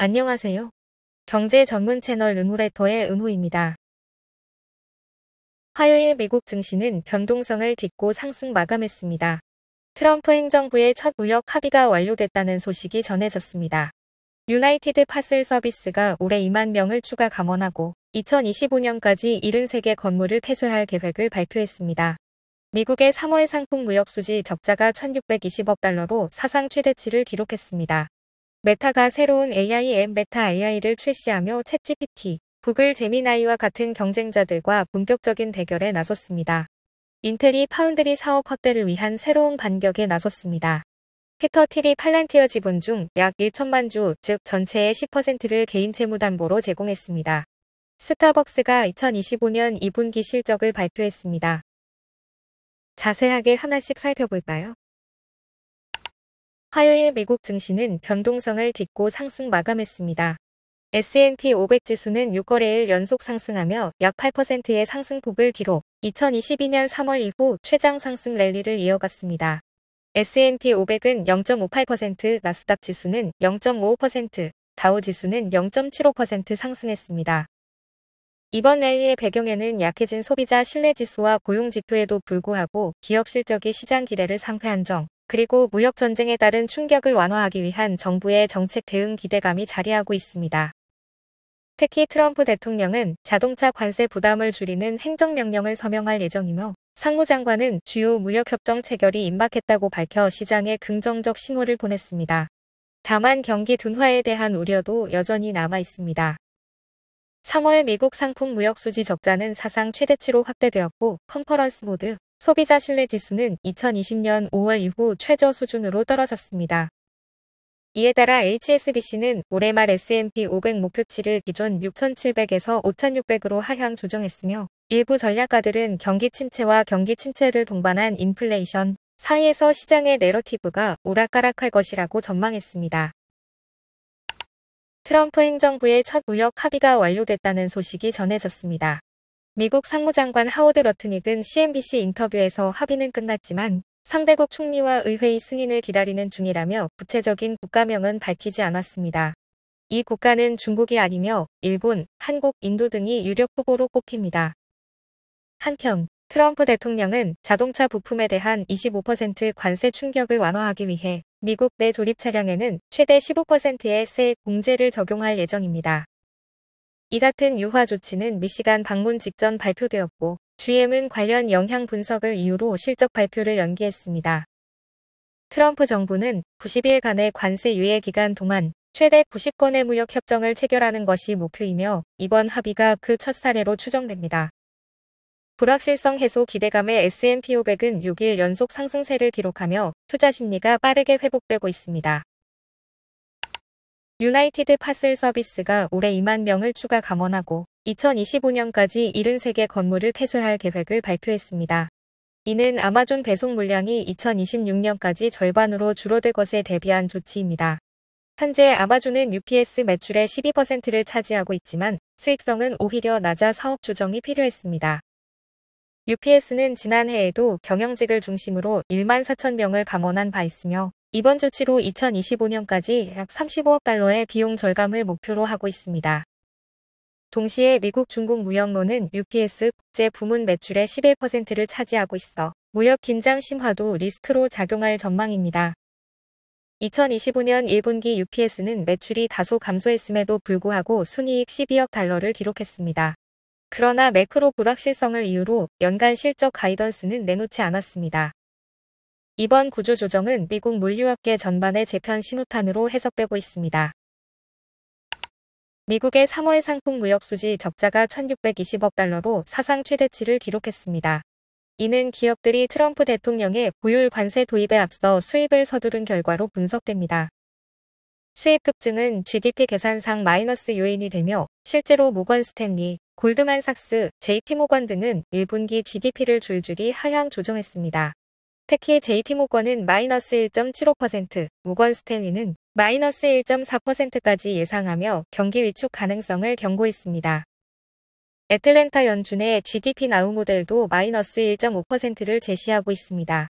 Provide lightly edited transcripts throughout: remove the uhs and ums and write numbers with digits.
안녕하세요. 경제 전문 채널 은호레터의 은호입니다. 화요일 미국 증시는 변동성을 딛고 상승 마감했습니다. 트럼프 행정부의 첫 무역 합의가 완료됐다는 소식이 전해졌습니다. 유나이티드 파슬 서비스가 올해 2만 명을 추가 감원하고 2025년까지 73개 건물을 폐쇄할 계획을 발표했습니다. 미국의 3월 상품 무역 수지 적자가 1,620억 달러로 사상 최대치를 기록했습니다. 메타가 새로운 AI 앱 메타 AI를 출시하며 챗GPT, 구글 제미나이와 같은 경쟁자들과 본격적인 대결에 나섰습니다. 인텔이 파운드리 사업 확대를 위한 새로운 반격에 나섰습니다. 피터 틸이 팔란티어 지분 중 약 1천만 주, 즉 전체의 10%를 개인 채무담보로 제공했습니다. 스타벅스가 2025년 2분기 실적을 발표했습니다. 자세하게 하나씩 살펴볼까요? 화요일 미국 증시는 변동성을 딛고 상승 마감했습니다. S&P 500 지수는 6거래일 연속 상승하며 약 8%의 상승폭을 기록, 2022년 3월 이후 최장 상승 랠리를 이어갔습니다. S&P 500은 0.58%, 나스닥 지수는 0.55%, 다우 지수는 0.75% 상승했습니다. 이번 랠리의 배경에는 약해진 소비자 신뢰지수와 고용지표에도 불구하고 기업 실적이 시장 기대를 상회한 점, 그리고 무역 전쟁에 따른 충격을 완화하기 위한 정부의 정책 대응 기대감이 자리하고 있습니다. 특히 트럼프 대통령은 자동차 관세 부담을 줄이는 행정명령을 서명할 예정이며 상무장관은 주요 무역협정 체결이 임박했다고 밝혀 시장에 긍정적 신호를 보냈습니다. 다만 경기 둔화에 대한 우려도 여전히 남아 있습니다. 3월 미국 상품 무역 수지 적자는 사상 최대치로 확대되었고 컨퍼런스 보드 소비자 신뢰 지수는 2020년 5월 이후 최저 수준으로 떨어졌습니다. 이에 따라 HSBC는 올해 말 S&P 500 목표치를 기존 6,700에서 5,600으로 하향 조정했으며 일부 전략가들은 경기 침체와 경기 침체를 동반한 인플레이션 사이에서 시장의 내러티브가 오락가락할 것이라고 전망했습니다. 트럼프 행정부의 첫 무역 합의가 완료됐다는 소식이 전해졌습니다. 미국 상무장관 하워드 러트닉은 CNBC 인터뷰에서 합의는 끝났지만 상대국 총리와 의회의 승인을 기다리는 중이라며 구체적인 국가명은 밝히지 않았습니다. 이 국가는 중국이 아니며 일본, 한국, 인도 등이 유력 후보로 꼽힙니다. 한편 트럼프 대통령은 자동차 부품에 대한 25% 관세 충격을 완화하기 위해 미국 내 조립 차량에는 최대 15%의 세 공제를 적용할 예정입니다. 이 같은 유화 조치는 미시간 방문 직전 발표되었고 GM은 관련 영향 분석을 이유로 실적 발표를 연기했습니다. 트럼프 정부는 90일간의 관세 유예 기간 동안 최대 90건의 무역 협정을 체결하는 것이 목표이며 이번 합의가 그 첫 사례로 추정됩니다. 불확실성 해소 기대감에 S&P 500은 6일 연속 상승세를 기록하며 투자 심리가 빠르게 회복되고 있습니다. 유나이티드 파슬 서비스가 올해 2만 명을 추가 감원하고 2025년까지 73개 건물을 폐쇄할 계획을 발표했습니다. 이는 아마존 배송 물량이 2026년까지 절반으로 줄어들 것에 대비한 조치입니다. 현재 아마존은 UPS 매출의 12%를 차지하고 있지만 수익성은 오히려 낮아 사업 조정이 필요했습니다. UPS는 지난해에도 경영직을 중심으로 1만 4천 명을 감원한 바 있으며 이번 조치로 2025년까지 약 35억 달러의 비용 절감을 목표로 하고 있습니다. 동시에 미국 중국 무역로는 UPS 국제 부문 매출의 11%를 차지하고 있어 무역 긴장 심화도 리스크로 작용할 전망입니다. 2025년 1분기 UPS는 매출이 다소 감소했음에도 불구하고 순이익 12억 달러를 기록했습니다. 그러나 매크로 불확실성을 이유로 연간 실적 가이던스는 내놓지 않았습니다. 이번 구조조정은 미국 물류업계 전반의 재편 신호탄으로 해석되고 있습니다. 미국의 3월 상품 무역 수지 적자가 1,620억 달러로 사상 최대치를 기록했습니다. 이는 기업들이 트럼프 대통령의 보율 관세 도입에 앞서 수입을 서두른 결과로 분석됩니다. 수입 급증은 GDP 계산상 마이너스 요인이 되며 실제로 모건 스탠리, 골드만삭스, JP모건 등은 1분기 GDP를 줄줄이 하향 조정했습니다. 특히 JP모건은 마이너스 1.75%, 모건 스탠리는 마이너스 1.4%까지 예상하며 경기 위축 가능성을 경고했습니다. 애틀랜타 연준의 GDP 나우 모델도 마이너스 1.5%를 제시하고 있습니다.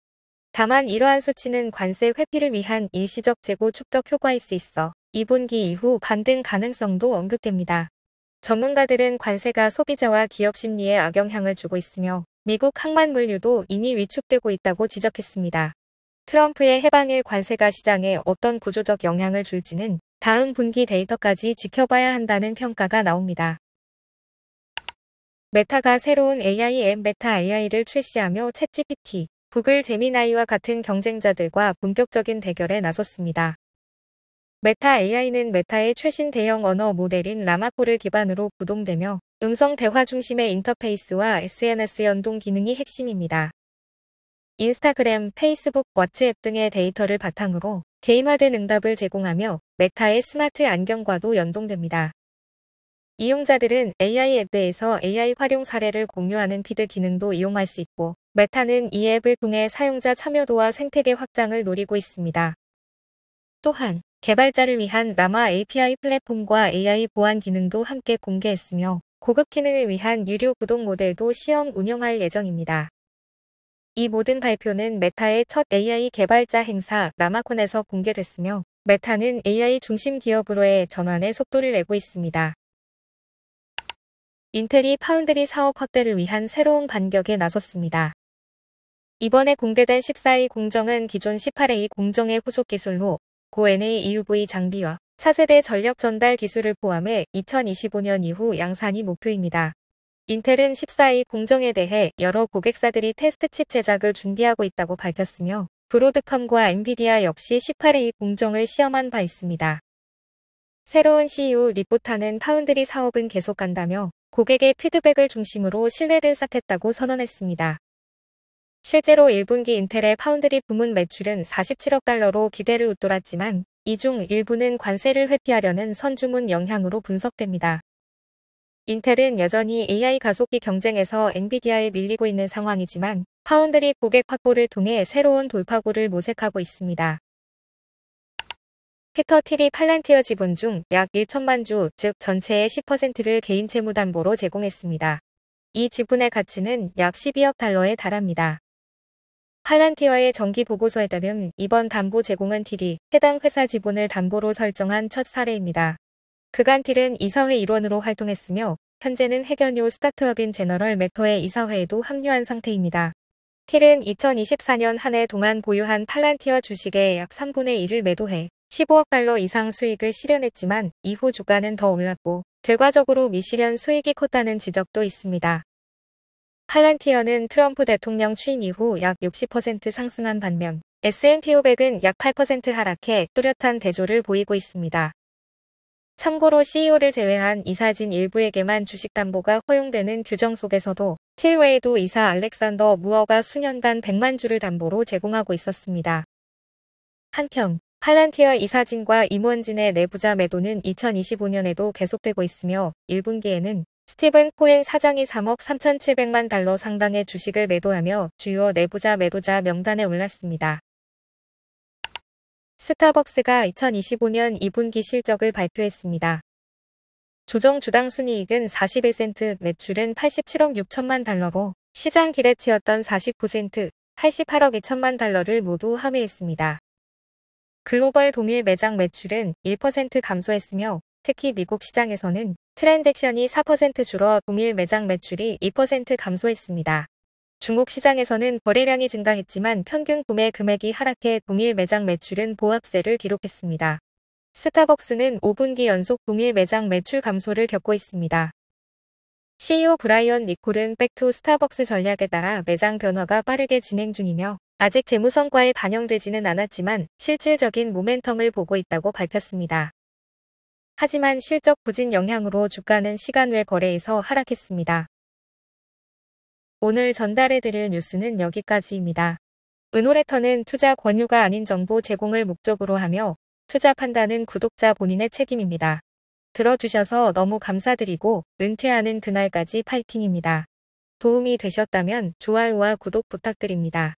다만 이러한 수치는 관세 회피를 위한 일시적 재고 축적 효과일 수 있어 2분기 이후 반등 가능성도 언급됩니다. 전문가들은 관세가 소비자와 기업 심리에 악영향을 주고 있으며 미국 항만물류도 이니 위축되고 있다고 지적했습니다. 트럼프의 해방일 관세가 시장에 어떤 구조적 영향을 줄지는 다음 분기 데이터까지 지켜봐야 한다는 평가가 나옵니다. 메타가 새로운 AI 앱 메타 AI를 출시하며 챗GPT, 구글 제미나이와 같은 경쟁자들과 본격적인 대결에 나섰습니다. 메타 AI는 메타의 최신 대형 언어 모델인 라마4를 기반으로 구동되며 음성 대화 중심의 인터페이스와 SNS 연동 기능이 핵심입니다. 인스타그램, 페이스북, 왓츠앱 등의 데이터를 바탕으로 개인화된 응답을 제공하며 메타의 스마트 안경과도 연동됩니다. 이용자들은 AI 앱에서 AI 활용 사례를 공유하는 피드 기능도 이용할 수 있고, 메타는 이 앱을 통해 사용자 참여도와 생태계 확장을 노리고 있습니다. 또한 개발자를 위한 라마 API 플랫폼과 AI 보안 기능도 함께 공개했으며 고급 기능을 위한 유료 구독 모델도 시험 운영할 예정입니다. 이 모든 발표는 메타의 첫 AI 개발자 행사 라마콘에서 공개됐으며 메타는 AI 중심 기업으로의 전환의 속도를 내고 있습니다. 인텔이 파운드리 사업 확대를 위한 새로운 반격에 나섰습니다. 이번에 공개된 14A 공정은 기존 18A 공정의 후속 기술로 고NA EUV 장비와 차세대 전력 전달 기술을 포함해 2025년 이후 양산이 목표입니다. 인텔은 14A 공정에 대해 여러 고객사들이 테스트 칩 제작을 준비하고 있다고 밝혔으며 브로드컴과 엔비디아 역시 18A 공정을 시험한 바 있습니다. 새로운 CEO 리포타는 파운드리 사업은 계속간다며 고객의 피드백을 중심으로 신뢰를 쌓겠다고 선언했습니다. 실제로 1분기 인텔의 파운드리 부문 매출은 47억 달러로 기대를 웃돌았지만 이 중 일부는 관세를 회피하려는 선주문 영향으로 분석됩니다. 인텔은 여전히 AI 가속기 경쟁에서 엔비디아에 밀리고 있는 상황이지만 파운드리 고객 확보를 통해 새로운 돌파구를 모색하고 있습니다. 피터 틸이 팔란티어 지분 중 약 1천만 주, 즉 전체의 10%를 개인 채무담보로 제공했습니다. 이 지분의 가치는 약 12억 달러에 달합니다. 팔란티어의 정기 보고서에 따르면 이번 담보 제공은 틸이 해당 회사 지분을 담보로 설정한 첫 사례입니다. 그간 틸은 이사회 일원으로 활동했으며 현재는 해결료 스타트업인 제너럴 매터의 이사회에도 합류한 상태입니다. 틸은 2024년 한 해 동안 보유한 팔란티어 주식의 약 3분의 1을 매도해 15억 달러 이상 수익을 실현했지만 이후 주가는 더 올랐고 결과적으로 미실현 수익이 컸다는 지적도 있습니다. 팔란티어는 트럼프 대통령 취임 이후 약 60% 상승한 반면 S&P 500은 약 8% 하락해 뚜렷한 대조를 보이고 있습니다. 참고로 CEO를 제외한 이사진 일부에게만 주식담보가 허용되는 규정 속에서도 틸 외에도 이사 알렉산더 무어가 수년간 100만 주를 담보로 제공하고 있었습니다. 한편 팔란티어 이사진과 임원진의 내부자 매도는 2025년에도 계속되고 있으며 1분기에는 스티븐 코엔 사장이 3억 3,700만 달러 상당의 주식을 매도하며 주요 내부자 매도자 명단에 올랐습니다. 스타벅스가 2025년 2분기 실적을 발표했습니다. 조정 주당 순이익은 41센트, 매출은 87억 6천만 달러로 시장 기대치였던 49센트, 88억 2천만 달러를 모두 함회했습니다. 글로벌 동일 매장 매출은 1% 감소했으며 특히 미국 시장에서는 트랜잭션이 4% 줄어 동일 매장 매출이 2% 감소했습니다. 중국 시장에서는 거래량이 증가했지만 평균 구매 금액이 하락해 동일 매장 매출은 보합세를 기록했습니다. 스타벅스는 5분기 연속 동일 매장 매출 감소를 겪고 있습니다. CEO 브라이언 니콜은 백투 스타벅스 전략에 따라 매장 변화가 빠르게 진행 중이며 아직 재무 성과에 반영되지는 않았지만 실질적인 모멘텀을 보고 있다고 밝혔습니다. 하지만 실적 부진 영향으로 주가는 시간 외 거래에서 하락했습니다. 오늘 전달해드릴 뉴스는 여기까지입니다. 은호레터는 투자 권유가 아닌 정보 제공을 목적으로 하며 투자 판단은 구독자 본인의 책임입니다. 들어주셔서 너무 감사드리고 은퇴하는 그날까지 파이팅입니다. 도움이 되셨다면 좋아요와 구독 부탁드립니다.